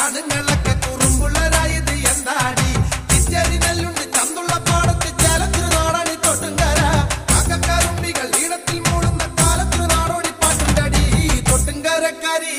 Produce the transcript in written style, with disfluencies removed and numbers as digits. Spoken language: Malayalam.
ആണുങ്ങളൊക്കെ കുറുമ്പുള്ളരായത് എന്താടി തിച്ചേരി നെല്ലുണ്ട് ചന്തുള്ള പാടത്ത് ചേലത്തിന് നാടാണി തൊട്ടുംകര കാക്കക്കാരുണ്ടികൾ ഈണത്തിൽ മൂടുന്ന കാലത്തിന് നാടോടി പാട്ടുണ്ടടി തൊട്ടുംകരക്കാരി